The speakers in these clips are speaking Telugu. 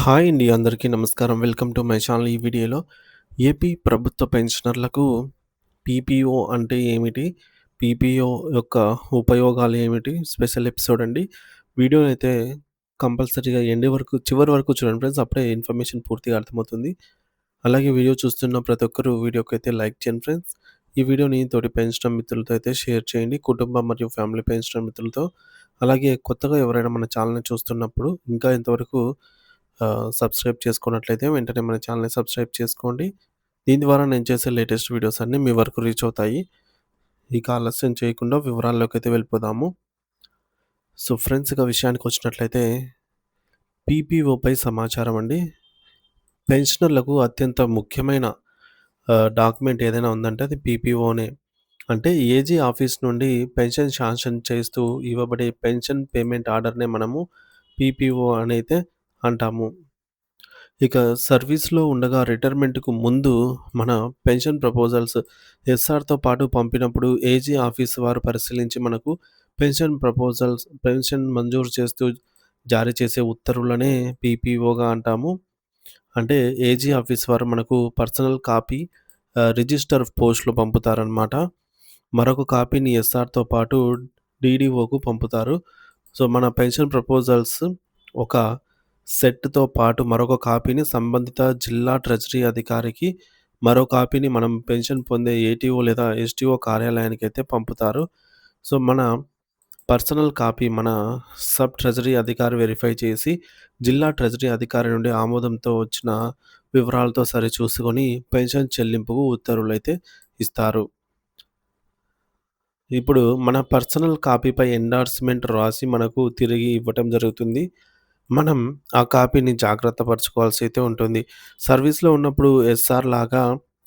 హాయ్ అండి. అందరికీ నమస్కారం. Welcome to my channel. ఈ వీడియోలో ఏపీ ప్రభుత్వ పెన్షనర్లకు పీపీఓ అంటే ఏమిటి? పీపీఓ యొక్క ఉపయోగాలు ఏమిటి? స్పెషల్ ఎపిసోడ్ అండి. వీడియోనైతే కంపల్సరీగా చివరి వరకు చూడండి ఫ్రెండ్స్. అప్పుడే ఇన్ఫర్మేషన్ పూర్తిగా అర్థమవుతుంది. అలాగే వీడియో చూస్తున్న ప్రతి ఒక్కరు వీడియోకైతే లైక్ చేయండి ఫ్రెండ్స్. ఈ వీడియోని తోటి పెన్షనర్ మిత్రులతో అయితే షేర్ చేయండి. కుటుంబం మరియు ఫ్యామిలీ పెన్షనర్ మిత్రులతో. అలాగే కొత్తగా ఎవరైనా మన ఛానల్‌ని చూస్తున్నప్పుడు ఇంకా ఇంతవరకు సబ్స్క్రైబ్ చేసుకున్నట్లయితే వెంటనే మన ఛానల్‌ని సబ్స్క్రైబ్ చేసుకోండి. దీని ద్వారా నేను చేసే లేటెస్ట్ వీడియోస్ అన్నీ మీ వరకు రీచ్ అవుతాయి. ఇక ఆలస్యం చేయకుండా వివరాల్లోకైతే వెళ్ళిపోదాము. సో ఫ్రెండ్స్, ఇక విషయానికొచ్చినట్లయితే పీపీఓపై సమాచారం అండి. పెన్షనర్లకు అత్యంత ముఖ్యమైన డాక్యుమెంట్ ఏదైనా ఉందంటే అది పీపీఓనే. అంటే ఏజీ ఆఫీస్ నుండి పెన్షన్ శాంక్షన్ చేస్తూ ఇవ్వబడే పెన్షన్ పేమెంట్ ఆర్డర్‌నే మనము పీపీఓ అనైతే అంటాము. ఇక సర్వీస్‌లో ఉండగా రిటైర్మెంట్‌కు ముందు మన పెన్షన్ ప్రపోజల్స్ ఎస్ఆర్‌తో పాటు పంపినప్పుడు ఏజీ ఆఫీస్ వారు పరిశీలించి మనకు పెన్షన్ మంజూరు చేస్తూ జారీ చేసే ఉత్తర్వులనే పీపీఓగా అంటాము. అంటే ఏజీ ఆఫీస్ వారు మనకు పర్సనల్ కాపీ రిజిస్టర్ పోస్ట్‌లో పంపుతారనమాట. మరొక కాపీని ఎస్ఆర్‌తో పాటు డీడీఓకు పంపుతారు. సో, మన పెన్షన్ ప్రపోజల్స్ ఒక సెట్‌తో పాటు మరొక కాపీని సంబంధిత జిల్లా ట్రెజరీ అధికారికి, మరో కాపీని మనం పెన్షన్ పొందే ఏటీఓ లేదా ఎస్టీఓ కార్యాలయానికైతే పంపుతారు. సో, మన పర్సనల్ కాపీ మన సబ్ ట్రెజరీ అధికారి వెరిఫై చేసి, జిల్లా ట్రెజరీ అధికారి నుండి ఆమోదంతో వచ్చిన వివరాలతో సరిచూసుకొని పెన్షన్ చెల్లింపుకు ఉత్తర్వులైతే ఇస్తారు. ఇప్పుడు మన పర్సనల్ కాపీపై ఎండార్స్‌మెంట్ రాసి మనకు తిరిగి ఇవ్వటం జరుగుతుంది. మనం ఆ కాపీని జాగ్రత్త పరుచుకోవాల్సి అయితే ఉంటుంది. సర్వీస్‌లో ఉన్నప్పుడు ఎస్ఆర్ లాగా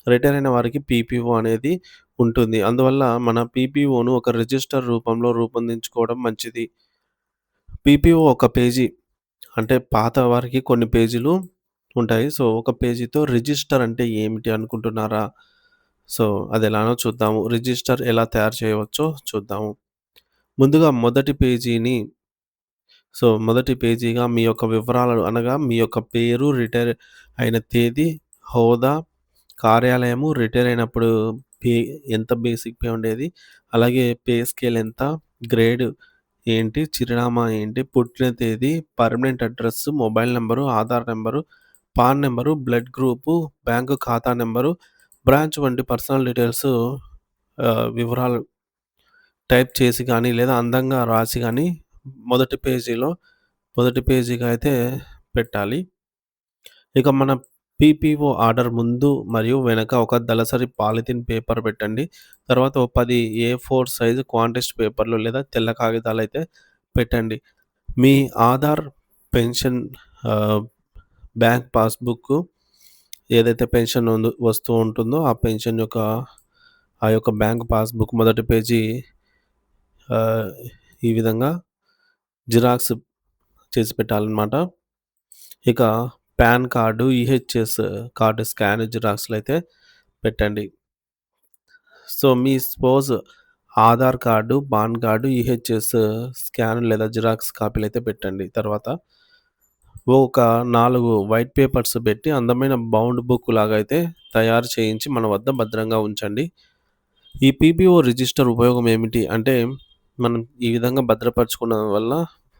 రిటైర్ అయిన వారికి పీపీఓ అనేది ఉంటుంది. అందువల్ల మన పీపీఓను ఒక రిజిస్టర్ రూపంలో రూపొందించుకోవడం మంచిది. పీపీఓ ఒక పేజీ అంటే పాత వారికి కొన్ని పేజీలు ఉంటాయి. సో, ఒక పేజీతో రిజిస్టర్ అంటే ఏమిటి అనుకుంటున్నారా? సో, అదెలానో చూద్దాము. రిజిస్టర్ ఎలా తయారు చేయవచ్చో చూద్దాము. ముందుగా మొదటి పేజీగా మీ యొక్క వివరాలు అనగా మీ యొక్క పేరు, రిటైర్ అయిన తేదీ, హోదా, కార్యాలయము, రిటైర్ అయినప్పుడు పే ఎంత బేసిక్ పే ఉండేది, అలాగే పే స్కేల్ ఎంత, గ్రేడ్ ఏంటి, చిరునామా ఏంటి, పుట్టిన తేదీ, permanent address, mobile number, Aadhaar number, pan number, blood group, bank ఖాతా నంబరు, బ్రాంచ్ వంటి పర్సనల్ డీటెయిల్స్ వివరాలు టైప్ చేసి గానీ, లేదా అందంగా రాసి గానీ మొదటి పేజీలో మొదటి పేజీగా అయితే పెట్టాలి. ఇక మన పీపీఓ ఆర్డర్ ముందు మరియు వెనక ఒక దళసరి పాలిథీన్ పేపర్ పెట్టండి. తర్వాత ఓ 10 ఏ4 సైజు క్వాంటిస్ట్ పేపర్‌లు లేదా తెల్ల కాగితాలైతే పెట్టండి. మీ ఆధార్, పెన్షన్ ఆహ్, బ్యాంక్ పాస్‌బుక్కు ఏదైతే పెన్షన్ వస్తూ ఉంటుందో ఆ పెన్షన్ యొక్క ఆ యొక్క బ్యాంక్ పాస్‌బుక్ మొదటి పేజీ ఆహ్, ఈ విధంగా జిరాక్స్ చేసి పెట్టాలనమాట. ఇక PAN card, EHS card scan జిరాక్స్‌లయితే పెట్టండి. సో, మీ Aadhaar card, PAN card, EHS scan లేదా జిరాక్స్ కాపీలయితే పెట్టండి. తర్వాత ఒక 4 వైట్ పేపర్స్ పెట్టి అందమైన బౌండ్ బుక్ లాగా అయితే తయారు చేయించి మన వద్ద భద్రంగా ఉంచండి. ఈ పీపీఓ రిజిస్టర్ ఉపయోగం ఏమిటి అంటే, మనం ఈ విధంగా భద్రపరుచుకోవడం వల్ల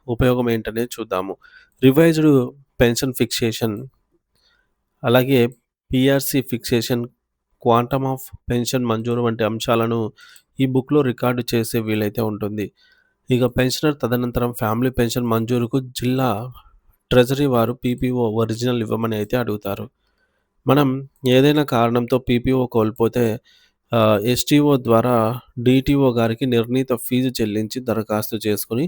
ఉపయోగం ఏంటనేది చూద్దాము. రివైజ్డ్ పెన్షన్ ఫిక్సేషన్, అలాగే PRC fixation, quantum of pension మంజూరు వంటి అంశాలను ఈ బుక్‌లో రికార్డు చేసే వీలైతే ఉంటుంది. ఇక పెన్షనర్ తదనంతరం ఫ్యామిలీ పెన్షన్ మంజూరుకు జిల్లా ట్రెజరీ వారు పీపీఓ ఒరిజినల్ ఇవ్వమని అయితే అడుగుతారు. మనం ఏదైనా కారణంతో పీపీఓ కోల్పోతే ఎస్టీఓ ద్వారా డీటీఓ గారికి నిర్ణీత ఫీజు చెల్లించి దరఖాస్తు చేసుకొని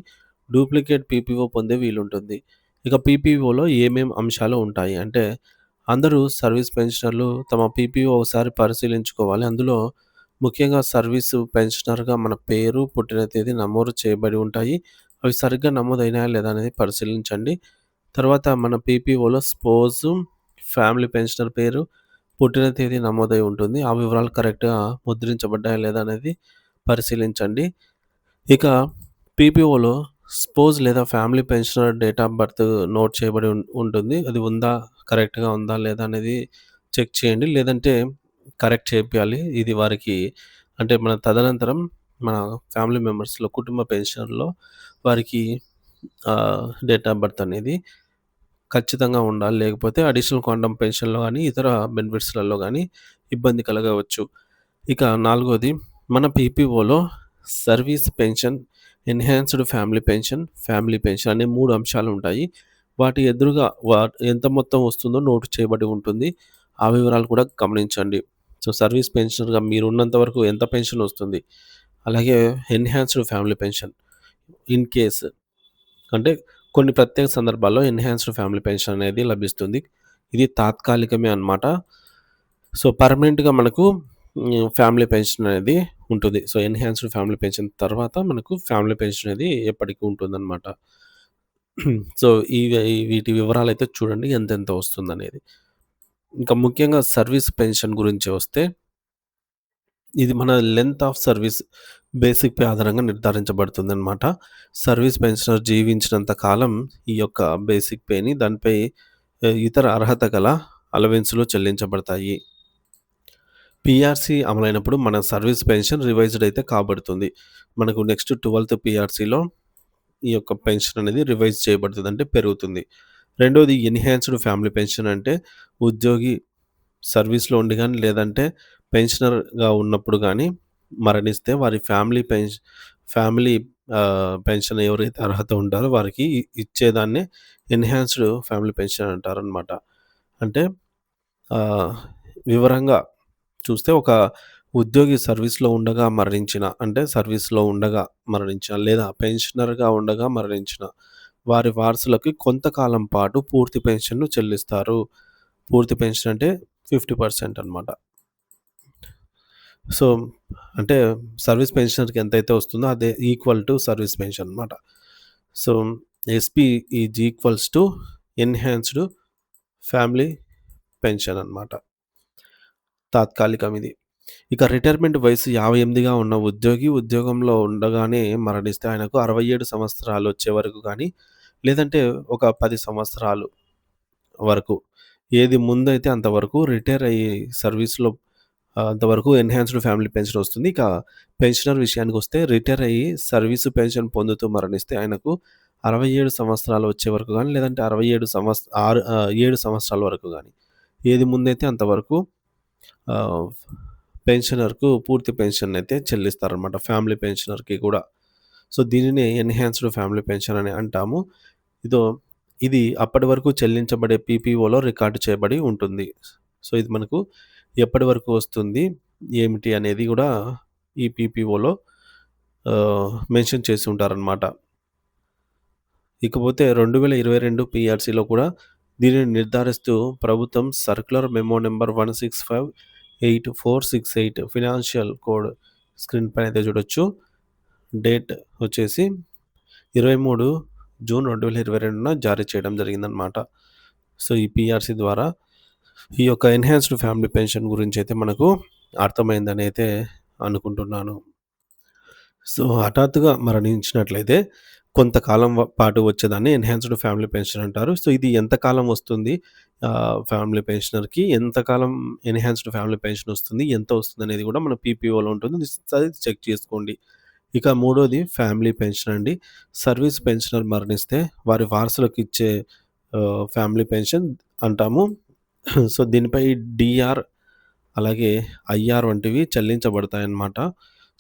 డూప్లికేట్ పీపీఓ పొందే వీలుంటుంది. ఇక పీపీఓలో ఏమేం అంశాలు ఉంటాయి అంటే, అందరూ సర్వీస్ పెన్షనర్లు తమ పీపీఓ ఒకసారి పరిశీలించుకోవాలి. అందులో ముఖ్యంగా సర్వీసు పెన్షనర్‌గా మన పేరు, పుట్టిన తేదీ నమోదు చేయబడి ఉంటాయి. అవి సరిగ్గా నమోదయినాయా లేదా అనేది పరిశీలించండి. తర్వాత మన పీపీఓలో ఫ్యామిలీ పెన్షనర్ పేరు, పుట్టిన తేదీ నమోదై ఉంటుంది. ఆ వివరాలు కరెక్ట్‌గా ముద్రించబడ్డాయా లేదా అనేది పరిశీలించండి. ఇక పీపీఓలో స్పోజ్ లేదా family pensioner date of birth note చేయబడి ఉంటుంది. అది ఉందా? కరెక్ట్‌గా ఉందా? లేదా? అనేది చెక్ చేయండి. లేదంటే కరెక్ట్ చేపియాలి. ఇది వారికి అంటే మన తదనంతరం మన ఫ్యామిలీ మెంబర్స్‌లో కుటుంబ పెన్షనర్‌లో వారికి డేట్ ఆఫ్ బర్త్ అనేది ఖచ్చితంగా ఉండాలి. లేకపోతే అడిషనల్ క్వాంటమ్ పెన్షన్‌లో గాని, ఇతర బెనిఫిట్స్‌లలో గాని ఇబ్బంది కలగవచ్చు. ఇక నాలుగోది మన పీపీఓలో service pension, enhanced family pension, family pension అనే 3 అంశాలుంటాయి. వాటి ఎదురుగా ఎంత మొత్తం వస్తుందో నోట్ చేయబడి ఉంటుంది. ఆ వివరాలు కూడా గమనించండి. సో, సర్వీస్ పెన్షనర్‌గా మీరున్నంత వరకు ఎంత పెన్షన్ వస్తుంది? అలాగే enhanced family pension in case అంటే కొన్ని ప్రత్యేక సందర్భాల్లో ఎన్హాన్స్డ్ ఫ్యామిలీ పెన్షన్ అనేది లభిస్తుంది. ఇది తాత్కాలికమే అన్నమాట. సో, పర్మనెంట్‌గా మనకు ఫ్యామిలీ పెన్షన్ అనేది ఉంటుంది. సో, ఎన్హాన్స్డ్ ఫ్యామిలీ పెన్షన్ తర్వాత మనకు ఫ్యామిలీ పెన్షన్ అనేది ఎప్పటికి ఉంటుందన్నమాట. సో, వీటి వివరాలైతే చూడండి ఎంతెంత వస్తుందనేది. ఇంకా ముఖ్యంగా సర్వీస్ పెన్షన్ గురించి వస్తే, ఇది మన length of service basic pay ఆధారంగా నిర్ధారించబడుతుందనమాట. సర్వీస్ పెన్షనర్ జీవించినంత కాలం ఈ యొక్క బేసిక్ పేని దానిపై ఇతర అర్హత గల అలవెన్స్‌లు చెల్లించబడతాయి. పీఆర్‌సీ అమలైనప్పుడు మన సర్వీస్ పెన్షన్ రివైజ్డ్ అయితే కాబడుతుంది. మనకు నెక్స్ట్ 12థ్ పీఆర్‌సీలో ఈ యొక్క పెన్షన్ అనేది రివైజ్ చేయబడుతుంది. అంటే పెరుగుతుంది. రెండోది ఎన్హాన్స్డ్ ఫ్యామిలీ పెన్షన్ అంటే ఉద్యోగి సర్వీస్‌లో ఉండి గాని, లేదంటే పెన్షనర్‌గా ఉన్నప్పుడు గాని మరణిస్తే వారి ఫ్యామిలీ పెన్షన్ ఎవరైతే అర్హత ఉంటారో వారికి ఇచ్చేదాన్నే ఎన్హాన్స్డ్ ఫ్యామిలీ పెన్షన్ అంటారనమాట. అంటే ఆహ్, వివరంగా చూస్తే ఒక ఉద్యోగి సర్వీస్‌లో ఉండగా మరణించిన అంటే సర్వీస్‌లో ఉండగా మరణించిన లేదా పెన్షనర్‌గా ఉండగా మరణించిన వారి వారసులకి కొంతకాలం పాటు పూర్తి పెన్షన్‌ను చెల్లిస్తారు. పూర్తి పెన్షన్ అంటే 50% అనమాట. సో, అంటే సర్వీస్ పెన్షనర్‌కి ఎంతైతే వస్తుందో అదే ఈక్వల్ టు సర్వీస్ పెన్షన్ అనమాట. So, SP is equals to enhanced family pension అనమాట. తాత్కాలికం ఇది. ఇక రిటైర్మెంట్ వయసు 58గా ఉన్న ఉద్యోగి ఉద్యోగంలో ఉండగానే మరణిస్తే ఆయనకు 67 సంవత్సరాలు వచ్చే వరకు గానీ, లేదంటే ఒక 10 సంవత్సరాలు వరకు ఏది ముందైతే అంతవరకు రిటైర్ అయ్యి సర్వీస్‌లో అంతవరకు ఎన్హాన్స్డ్ ఫ్యామిలీ పెన్షన్ వస్తుంది. ఇక పెన్షనర్ విషయానికొస్తే రిటైర్ అయ్యి సర్వీసు పెన్షన్ పొందుతూ మరణిస్తే ఆయనకు 67 సంవత్సరాలు వచ్చే వరకు గానీ, లేదంటే 7 సంవత్సరాల వరకు గానీ, ఏది ముందైతే అంతవరకు ఆహ్, పెన్షనర్‌కు పూర్తి పెన్షన్ అయితే చెల్లిస్తారనమాట. ఫ్యామిలీ పెన్షనర్‌కి కూడా. సో, దీనినే ఎన్హాన్స్డ్ ఫ్యామిలీ పెన్షన్ అని అంటాము. ఇదో ఇది అప్పటి వరకు చెల్లించబడే పీపీఓలో రికార్డ్ చేయబడి ఉంటుంది. సో, ఇది మనకు ఎప్పటి వరకు వస్తుంది, ఏమిటి అనేది గూడా ఈ పీపీఓలో మెన్షన్ చేసి ఉంటారనమాట. ఇకపోతే 2022 పీఆర్‌సీలో కూడా దీనిని నిర్ధారిస్తూ ప్రభుత్వం circular memo number 1658468 financial code screen పైన అయితే చూడొచ్చు. డేట్ వచ్చేసి 23 జూన్ 2022న జారీ చేయడం జరిగిందనమాట. సో, ఈ పీఆర్‌సీ ద్వారా ఈ యొక్క ఎన్హాన్స్డ్ ఫ్యామిలీ పెన్షన్ గురించైతే మనకు అర్థమైందని అయితే అనుకుంటున్నాను. సో, హఠాత్తుగా మరణించినట్లయితే కొంతకాలం పాటు వచ్చేదాన్ని ఎన్హాన్స్డ్ ఫ్యామిలీ పెన్షన్ అంటారు. సో, ఇది ఎంతకాలం వస్తుంది ఫ్యామిలీ పెన్షనర్‌కి ఎంతకాలం ఎన్హాన్స్డ్ ఫ్యామిలీ పెన్షన్ వస్తుంది, ఎంత వస్తుందనేది కూడా మన పీపీఓలో ఉంటుంది. అది చెక్ చేసుకోండి. ఇక మూడోది ఫ్యామిలీ పెన్షన్ అండి. సర్వీస్ పెన్షనర్ మరణిస్తే వారి వారసులకిచ్చే ఫ్యామిలీ పెన్షన్ అంటాము. సో, దీనిపై డీఆర్ అలాగే ఐఆర్ వంటివి చెల్లించబడతాయన్నమాట.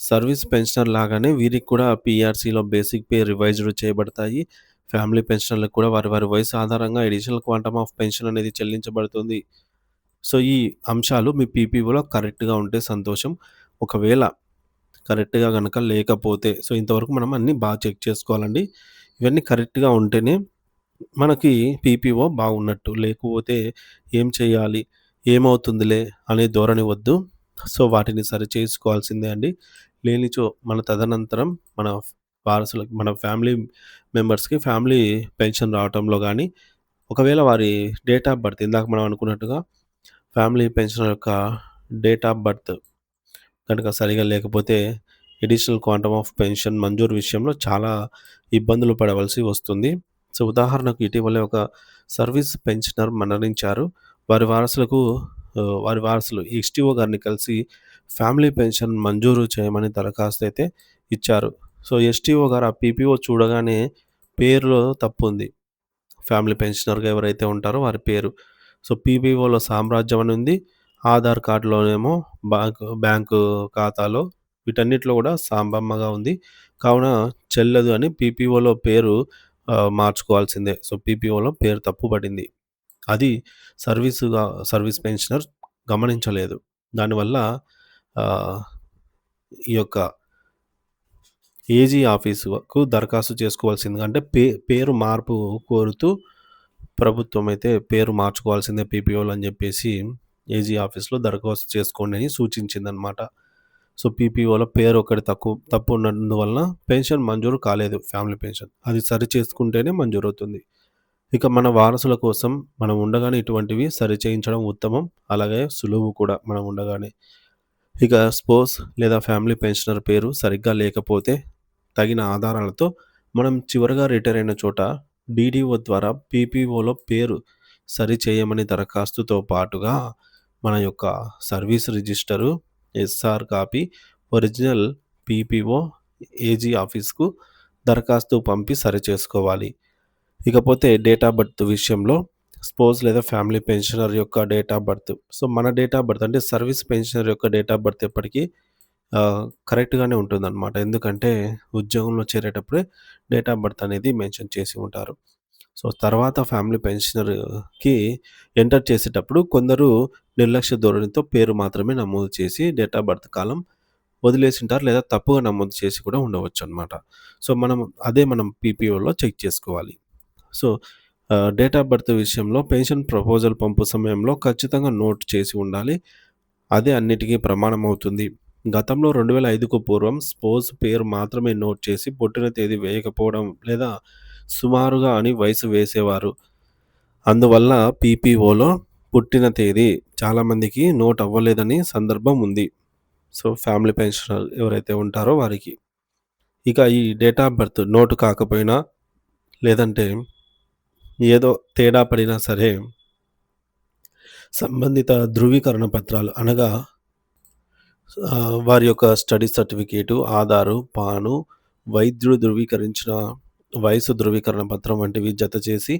సర్వీస్ పెన్షనర్ లాగానే వీరికి కూడా పీఆర్‌సీలో బేసిక్ పే రివైజ్డ్ చేయబడతాయి. ఫ్యామిలీ పెన్షనర్‌లకు కూడా వారి వారి వయసు ఆధారంగా అడిషనల్ క్వాంటమ్ ఆఫ్ పెన్షన్ అనేది చెల్లించబడుతుంది. సో, ఈ అంశాలు మీ పీపీఓలో కరెక్ట్‌గా ఉంటే సంతోషం. ఒకవేళ కరెక్ట్‌గా గనక లేకపోతే సో, ఇంతవరకు మనం అన్నీ చెక్ చేసుకోవాలండి. ఇవన్నీ కరెక్ట్‌గా ఉంటేనే మనకి పీపీఓ బాగున్నట్టు. లేకపోతే ఏం చేయాలి? ఏమవుతుందిలే అనే ధోరణి వద్దు. సో, వాటిని సరిచేసుకోవాల్సిందే అండి. లేనిచో మన తదనంతరం మన వారసులకు మన ఫ్యామిలీ మెంబర్స్‌కి ఫ్యామిలీ పెన్షన్ రావటంలో గానీ, ఒకవేళ వారి డేట్ ఆఫ్ బర్త్ ఇందాక మనం అనుకున్నట్టుగా ఫ్యామిలీ పెన్షనర్ యొక్క డేట్ ఆఫ్ బర్త్ గనక సరిగ్గా లేకపోతే అడిషనల్ క్వాంటమ్ ఆఫ్ పెన్షన్ మంజూరు విషయంలో చాలా ఇబ్బందులు పడవలసి వస్తుంది. సో, ఉదాహరణకు ఇటీవలే ఒక సర్వీస్ పెన్షనర్ మరణించారు. వారి వారసులకు వారి వారసులు ఎస్టీఓ గారిని కలిసి ఫ్యామిలీ పెన్షన్ మంజూరు చేయమని దరఖాస్తయితే ఇచ్చారు. సో, ఎస్టీఓ గారు ఆ పీపీఓ చూడగానే పేరులో తప్పుంది. ఫ్యామిలీ పెన్షనర్‌గా ఎవరైతే ఉంటారో వారి పేరు. సో, పీపీఓలో సామ్రాజ్యం అని ఉంది. ఆధార్ కార్డ్‌లోనేమో బ్యాంకు ఖాతాలో వీటన్నిటిలో గూడా సాంబమ్మగా ఉంది. కావున చెల్లదు అని పీపీఓలో పేరు మార్చుకోవాల్సిందే. సో, పీపీఓలో పేరు తప్పు పడింది. అది సర్వీసుగా సర్వీస్ పెన్షనర్ గమనించలేదు. దానివల్ల ఆహ్, ఈ యొక్క ఏజీ ఆఫీసుకు దరఖాస్తు చేసుకోవాల్సిందిగా అంటే పేరు మార్పు కోరుతూ ప్రభుత్వం అయితే పేరు మార్చుకోవాల్సిందే పీపీఓలో అని జెప్పేసి ఏజీ ఆఫీస్‌లో దరఖాస్తు చేసుకోండి అని సూచించిందనమాట. సో, పీపీఓలో పేరు ఒకటి తప్పు ఉన్నందువలన పెన్షన్ మంజూరు కాలేదు ఫ్యామిలీ పెన్షన్. అది సరి చేసుకుంటేనే మంజూరవుతుంది. ఇక మన వారసుల కోసం మనం ఉండగానే ఇటువంటివి సరిచేయించడం ఉత్తమం. అలాగే సులువు కూడా మనం ఉండగానే. ఇక స్పౌస్ లేదా ఫ్యామిలీ పెన్షనర్ పేరు సరిగ్గా లేకపోతే తగిన ఆధారాలతో మనం చివరగా రిటైర్ అయిన చోట డీడీఓ ద్వారా పీపీఓలో పేరు సరిచేయమని దరఖాస్తుతో పాటుగా మన యొక్క service register, SR copy, original PPO AG ఆఫీస్‌కు దరఖాస్తు పంపి సరిచేసుకోవాలి. ఇకపోతే డేట్ ఆఫ్ బర్త్ విషయంలో స్పౌస్ లేదా ఫ్యామిలీ పెన్షనర్ యొక్క డేట్ ఆఫ్ బర్త్. సో, మన డేట్ ఆఫ్ బర్త్ అంటే సర్వీస్ పెన్షనర్ యొక్క డేట్ ఆఫ్ బర్త్ ఎప్పటికీ కరెక్ట్‌గానే ఉంటుందన్నమాట. ఎందుకంటే ఉద్యోగంలో చేరేటప్పుడే డేట్ ఆఫ్ బర్త్ అనేది మెన్షన్ చేసి ఉంటారు. సో, తర్వాత ఫ్యామిలీ పెన్షనర్‌కి ఎంటర్ చేసేటప్పుడు కొందరు నిర్లక్ష్య ధోరణితో పేరు మాత్రమే నమోదు చేసి డేట్ ఆఫ్ బర్త్ కాలం వదిలేసుంటారు. లేదా తప్పుగా నమోదు చేసి కూడా ఉండవచ్చనమాట. సో, మనం పీపీఓలో చెక్ చేసుకోవాలి. సో, డేట్ ఆఫ్ బర్త్ విషయంలో పెన్షన్ ప్రపోజల్ పంపు సమయంలో ఖచ్చితంగా నోట్ చేసి ఉండాలి. అదే అన్నిటికీ ప్రమాణమవుతుంది. గతంలో 2005కు పూర్వం స్పౌస్ పేరు మాత్రమే నోట్ చేసి పుట్టిన తేదీ వేయకపోవడం లేదా సుమారుగా అని వయసు వేసేవారు. అందువల్ల పీపీఓలో పుట్టిన తేదీ చాలామందికి నోట్ అవ్వలేదని సందర్భం ఉంది. సో, ఫ్యామిలీ పెన్షనర్ ఎవరైతే ఉంటారో వారికి. ఇక ఈ డేట్ ఆఫ్ బర్త్ నోటు కాకపోయినా లేదంటే ఏదో తేడా పడినా సరే సంబంధిత ధృవీకరణ పత్రాలు అనగా వారి యొక్క స్టడీ సర్టిఫికేటు, ఆధారు, పాను, వైద్యుడు ధృవీకరించిన వయసు ధృవీకరణ పత్రం వంటివి జతచేసి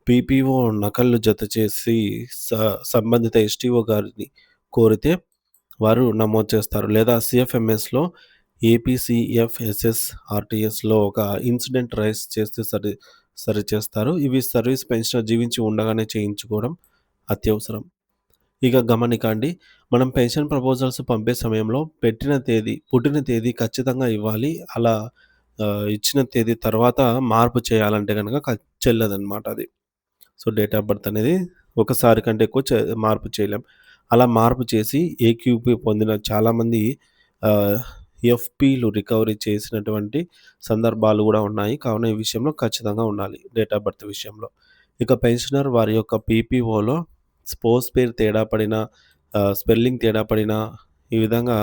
పీపీఓ నకళ్ళు జతచేసి స సంబంధిత ఎస్టీఓ గారిని కోరితే వారు నమోదు చేస్తారు. లేదా సీఎఫ్ఎంఎస్‌లో ఏపీసీఎఫ్ఎస్ఎస్ ఆర్టీఎస్‌లో ఒక ఇన్సిడెంట్ రైజ్ చేస్తే సరిచేస్తారు. ఇవి సర్వీస్ పెన్షనర్ జీవించి ఉండగానే చేయించుకోవడం అత్యవసరం. ఇక గమనిక అండి. మనం పెన్షన్ ప్రపోజల్స్ పంపే సమయంలో పుట్టిన తేదీ ఖచ్చితంగా ఇవ్వాలి. అలా ఇచ్చిన తేదీ తర్వాత మార్పు చేయాలంటే గనక చెల్లదనమాట అది. సో, డేట్ ఆఫ్ బర్త్ అనేది ఒకసారి కంటే ఎక్కువ మార్పు చేయలేం. అలా మార్పు చేసి ఏక్యూపీ పొందిన చాలామంది ఆహ్, ఎఫ్‌పీలు రికవరీ చేసినటువంటి సందర్భాలు గూడా ఉన్నాయి. కావున ఈ విషయంలో ఖచ్చితంగా ఉండాలి డేట్ ఆఫ్ బర్త్ విషయంలో. ఇక పెన్షనర్ వారి యొక్క పీపీఓలో స్పౌస్ పేరు తేడా పడినా, స్పెల్లింగ్ తేడా పడినా, ఈ విధంగా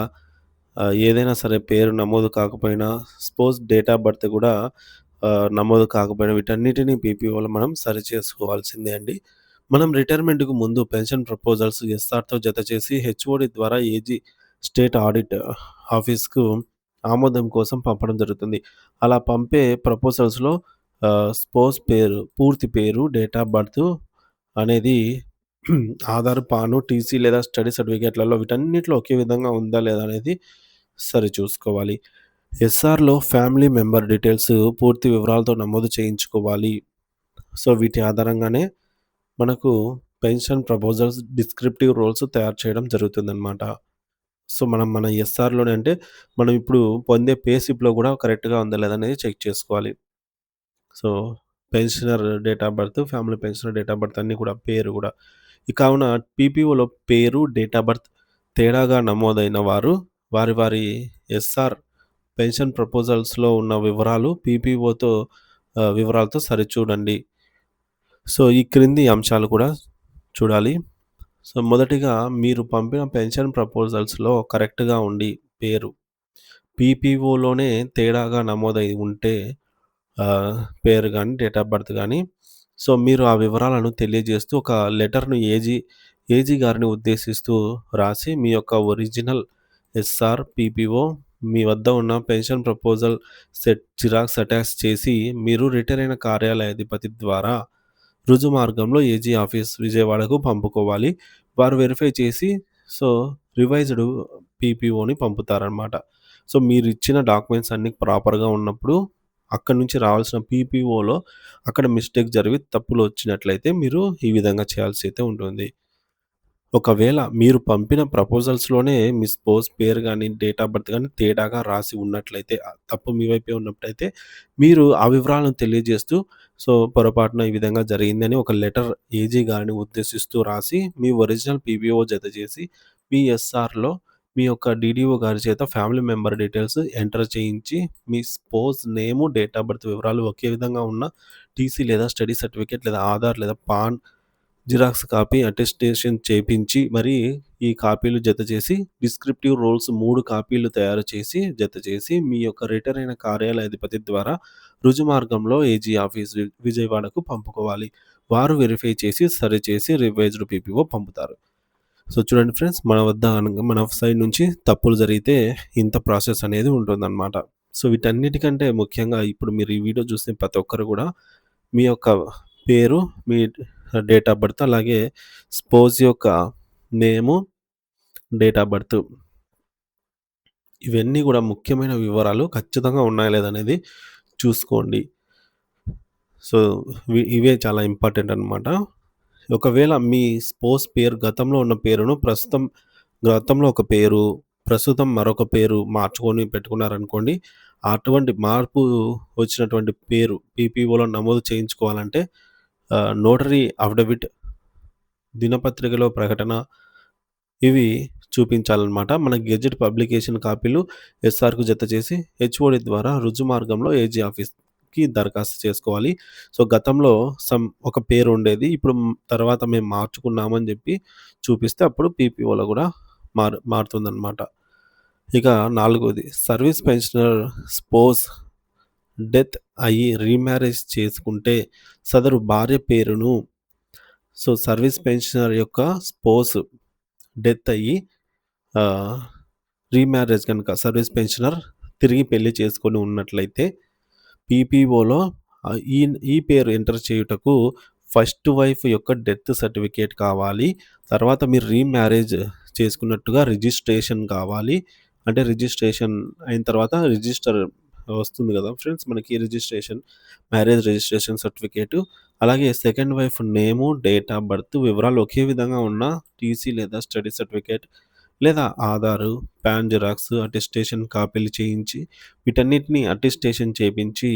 ఏదైనా సరే పేరు నమోదు కాకపోయినా, స్పౌస్ డేట్ ఆఫ్ బర్త్ గూడా నమోదు కాకపోయినా వీటన్నిటిని పీపీఓలో మనం సరిచేసుకోవాల్సిందే అండి. మనం రిటైర్మెంట్‌కు ముందు పెన్షన్ ప్రపోజల్స్ ఎస్ఆర్‌తో జతచేసి హెచ్ఓడి ద్వారా ఏజీ స్టేట్ ఆడిట్ ఆఫీస్‌కు ఆమోదం కోసం పంపడం జరుగుతుంది. అలా పంపే ప్రపోజల్స్‌లో స్పౌస్ పేరు, పూర్తి పేరు, డేట్ ఆఫ్ బర్త్ అనేది ఆధార్, పాను, టీసీ లేదా స్టడీ సర్టిఫికేట్‌లలో వీటన్నిటిలో ఒకే విధంగా ఉందా లేదా అనేది సరిచూసుకోవాలి. ఎస్ఆర్‌లో ఫ్యామిలీ మెంబర్ డీటెయిల్స్ పూర్తి వివరాలతో నమోదు చేయించుకోవాలి. సో, వీటి ఆధారంగానే మనకు పెన్షన్ ప్రపోజల్స్ డిస్క్రిప్టివ్ రోల్స్ తయారు చేయడం జరుగుతుందనమాట. సో, మన ఎస్ఆర్‌లోనే అంటే మనం ఇప్పుడు పొందే పే స్లిప్‌లో గూడా కరెక్ట్‌గా ఉందా లేదా అనేది చెక్ చేసుకోవాలి. So, pensioner date of birth, family pensioner date of birth అన్నీ కూడా పేరు గూడా. కావున పీపీఓలో పేరు, డేట్ ఆఫ్ బర్త్ తేడాగా నమోదైన వారు వారి ఎస్ఆర్ పెన్షన్ ప్రపోజల్స్‌లో ఉన్న వివరాలతో సరిచూడండి. సో, ఈ క్రింది అంశాలు కూడా చూడాలి. సో, మొదటిగా మీరు పంపిన పెన్షన్ ప్రపోజల్స్‌లో కరెక్ట్‌గా ఉండి పేరు, పీపీఓలోనే తేడాగా నమోదై ఉంటే పేరు గాని, డేట్ ఆఫ్ బర్త్ గాని, సో, మీరు ఆ వివరాలను తెలియజేస్తూ ఒక లెటర్‌ను ఏజీ గారిని ఉద్దేశిస్తూ రాసి మీ యొక్క ఒరిజినల్ ఎస్ఆర్, పీపీఓ, మీ వద్ద ఉన్న పెన్షన్ ప్రపోజల్ జిరాక్స్ అటాచ్ చేసి మీరు రిటైర్ అయిన కార్యాలయాధిపతి ద్వారా రుజు మార్గంలో ఏజీ ఆఫీస్ విజయవాడకు పంపుకోవాలి. వారు వెరిఫై చేసి సో, రివైజ్డ్ పీపీఓని పంపుతారనమాట. సో, మీరిచ్చిన డాక్యుమెంట్స్ అన్నీ ప్రాపర్‌గా ఉన్నప్పుడు అక్కడి నుంచి రావాల్సిన పీపీఓలో అక్కడ మిస్టేక్ జరిగి తప్పులొచ్చినట్లయితే మీరు ఈ విధంగా చేయాల్సయితే ఉంటుంది. ఒకవేళ మీరు పంపిన ప్రపోజల్స్‌లోనే మీ స్పోజ్ పేరు గాని, డేట్ ఆఫ్ బర్త్ గాని తేడాగా రాసి ఉన్నట్లయితే, తప్పు మీ వైపే ఉన్నట్టయితే, మీరు ఆ వివరాలను తెలియజేస్తూ, సో, పొరపాటున ఈ విధంగా జరిగిందని ఒక లెటర్ ఏజీ గారిని ఉద్దేశిస్తూ రాసి, మీ ఒరిజినల్ పీపీఓ జతచేసి, మీ ఎస్ఆర్‌లో మీ యొక్క డీడీఓ గారి చేత ఫ్యామిలీ మెంబర్ డీటెయిల్స్ ఎంటర్ చేయించి, మీ స్పోజ్ నేము, డేట్ ఆఫ్ బర్త్ వివరాలు ఒకే విధంగా ఉన్న టీసీ లేదా స్టడీ సర్టిఫికేట్ లేదా ఆధార్ లేదా పాన్ జిరాక్స్ కాపీ అటెస్టేషన్ చేపించి మరి ఈ కాపీలు జతచేసి డిస్క్రిప్టివ్ రోల్స్ 3 కాపీలు తయారు చేసి జతచేసి మీ యొక్క రిటైర్ అయిన కార్యాలయాధిపతి ద్వారా రుజు మార్గంలో ఏజీ ఆఫీస్ విజయవాడకు పంపుకోవాలి. వారు వెరిఫై చేసి సరిచేసి రివైజ్డ్ పీపీఓ పంపుతారు. సో, చూడండి ఫ్రెండ్స్, మన వద్ద మన సైడ్ నుంచి తప్పులు జరిగితే ఇంత ప్రాసెస్ అనేది ఉంటుందన్నమాట. సో, వీటన్నిటికంటే ముఖ్యంగా ఇప్పుడు మీరు ఈ వీడియో చూసిన ప్రతి ఒక్కరు కూడా మీ యొక్క పేరు, మీ డేట్ ఆఫ్ బర్త్, అలాగే స్పోజ్ యొక్క నేము, డేట్ ఆఫ్ బర్త్, ఇవన్నీ గూడా ముఖ్యమైన వివరాలు ఖచ్చితంగా ఉన్నాయా లేదనేది చూసుకోండి. సో, ఇవే చాలా ఇంపార్టెంట్ అనమాట. ఒకవేళ మీ స్పోజ్ పేరు గతంలో ఉన్న పేరును గతంలో ఒక పేరు, ప్రస్తుతం మరొక పేరు మార్చుకొని పెట్టుకున్నారనుకోండి. అటువంటి మార్పు వచ్చినటువంటి పేరు పీపీఓలో నమోదు చేయించుకోవాలంటే నోటరీ అఫిడవిట్, దినపత్రికలో ప్రకటన ఇవి చూపించాలనమాట. మన గెజెట్ పబ్లికేషన్ కాపీలు ఎస్ఆర్‌కు జతచేసి హెచ్ఓడి ద్వారా రుజు మార్గంలో ఏజీ ఆఫీస్‌కి దరఖాస్తు చేసుకోవాలి. సో, గతంలో ఒక పేరు ఉండేది. ఇప్పుడు తర్వాత మేము మార్చుకున్నామని జెప్పి చూపిస్తే అప్పుడు పీపీఓలో గూడా మారుతుందనమాట. ఇక నాలుగోది సర్వీస్ పెన్షనర్ స్పోజ్ డెత్ అయ్యి రీమ్యారేజ్ చేసుకుంటే సదరు భార్య పేరును సో, సర్వీస్ పెన్షనర్ యొక్క స్పోజ్ డెత్ అయ్యి ఆహ్, రీమ్యారేజ్ గనుక సర్వీస్ పెన్షనర్ తిరిగి పెళ్లి చేసుకొని ఉన్నట్లయితే పీపీఓలో ఈ ఈ పేరు ఎంటర్ చేయుటకు ఫస్ట్ వైఫ్ యొక్క డెత్ సర్టిఫికేట్ కావాలి. తర్వాత మీరు రీమ్యారేజ్ చేసుకున్నట్టుగా రిజిస్ట్రేషన్ కావాలి. అంటే రిజిస్ట్రేషన్ అయిన తర్వాత రిజిస్టర్ వస్తుంది గదా ఫ్రెండ్స్, మనకి మ్యారేజ్ రిజిస్ట్రేషన్ సర్టిఫికేటు. అలాగే second wife name, date of birth వివరాలు ఒకే విధంగా ఉన్న టీసీ లేదా స్టడీ సర్టిఫికేట్ లేదా ఆధారు, పాన్ జిరాక్స్, అటెస్టేషన్ కాపీలు చేయించి వీటన్నిటిని అటెస్టేషన్ చేపించి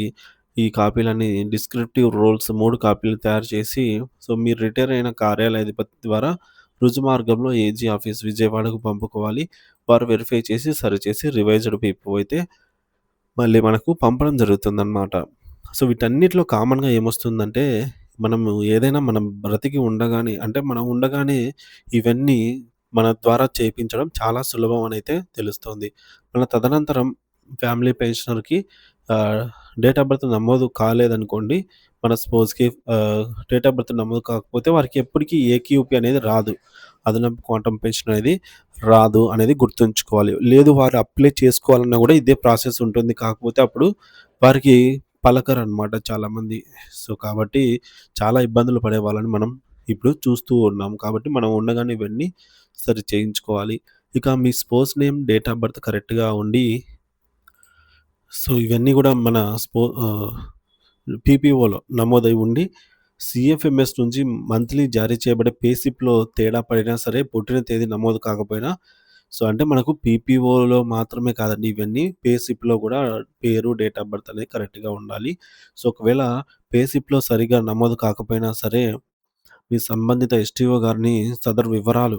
ఈ కాపీలన్నీ డిస్క్రిప్టివ్ రోల్స్ 3 కాపీలు తయారు చేసి సో, మీరు రిటైర్ అయిన కార్యాలయాధిపతి ద్వారా రుజు మార్గంలో ఏజీ ఆఫీస్ విజయవాడకు పంపుకోవాలి. వారు వెరిఫై చేసి సరిచేసి రివైజ్డ్ పీపీఓ అయితే మళ్ళీ మనకు పంపడం జరుగుతుందనమాట. సో, వీటన్నిటిలో కామన్‌గా ఏమొస్తుందంటే, మనము ఏదైనా మనం బ్రతికి ఉండగానే అంటే మనం ఉండగానే ఇవన్నీ మన ద్వారా చేపించడం చాలా సులభం అనైతే తెలుస్తోంది. మన తదనంతరం ఫ్యామిలీ పెన్షనర్‌కి ఆహ్, డేట్ ఆఫ్ బర్త్ నమోదు కాలేదనుకోండి, మన స్పోజ్‌కి డేట్ ఆఫ్ బర్త్ నమోదు కాకపోతే వారికి ఎప్పటికీ ఏక్యూపీ అనేది రాదు. అదనపు క్వాంటమ్ పెన్షన్ అనేది రాదు అనేది గుర్తుంచుకోవాలి. లేదు వారు అప్లై చేసుకోవాలన్నా గూడా ఇదే ప్రాసెస్ ఉంటుంది. కాకపోతే అప్పుడు వారికి పలకరనమాట చాలామంది. సో, కాబట్టి చాలా ఇబ్బందులు పడే వాళ్ళని మనం ఇప్పుడు చూస్తూ ఉన్నాం. కాబట్టి మనం ఉండగానే ఇవన్నీ సరి చేయించుకోవాలి. ఇక మీ స్పోజ్ నేమ్, డేట్ ఆఫ్ బర్త్ కరెక్ట్‌గా ఉండి సో, ఇవన్నీ గూడా మన పీపీఓలో నమోదై ఉండి, సీఎఫ్ఎంఎస్ నుంచి మంత్లీ జారీ చేయబడే పే స్లిప్‌లో తేడా పడినా సరే, పుట్టిన తేదీ నమోదు కాకపోయినా సో, అంటే మనకు పీపీఓలో మాత్రమే కాదండి ఇవన్నీ. పే స్లిప్‌లో గూడా పేరు, డేట్ ఆఫ్ బర్త్ అనేది కరెక్ట్‌గా ఉండాలి. సో, ఒకవేళ పే స్లిప్‌లో సరిగ్గా నమోదు కాకపోయినా సరే, మీ సంబంధిత ఎస్టీఓ గారిని సదరు వివరాలు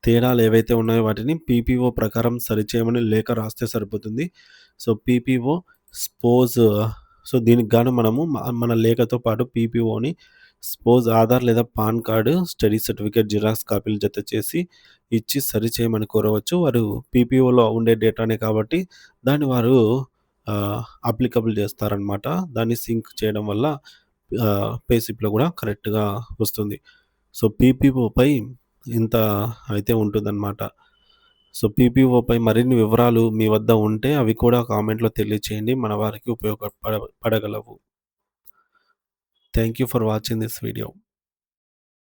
తేడాలు ఏవైతే ఉన్నాయో వాటిని పీపీఓ ప్రకారం సరిచేయమని లేఖ రాస్తే సరిపోతుంది. సో, పీపీఓ స్పోజ్ సో, దీనికి గాను మనము మన లేఖతో పాటు పీపీఓని సపోజ్ ఆధార్ లేదా pan card, study certificate xerox కాపీలు జత చేసి ఇచ్చి సరిచేయమని కోరవచ్చు. వారు పీపీఓలో ఉండే డేటానే కాబట్టి దాన్ని వారు అప్లికబుల్ చేస్తారనమాట. దాన్ని సింక్ చేయడం వల్ల పే స్లిప్‌లో గూడా కరెక్ట్‌గా వస్తుంది. సో, పీపీఓపై ఇంత అయితే ఉంటుందనమాట. సో, పీపీఓపై మరిన్ని వివరాలు మీ వద్ద ఉంటే అవి కూడా కామెంట్‌లో తెలియచేయండి. మన వారికి పడగలవు. Thank you for watching this video.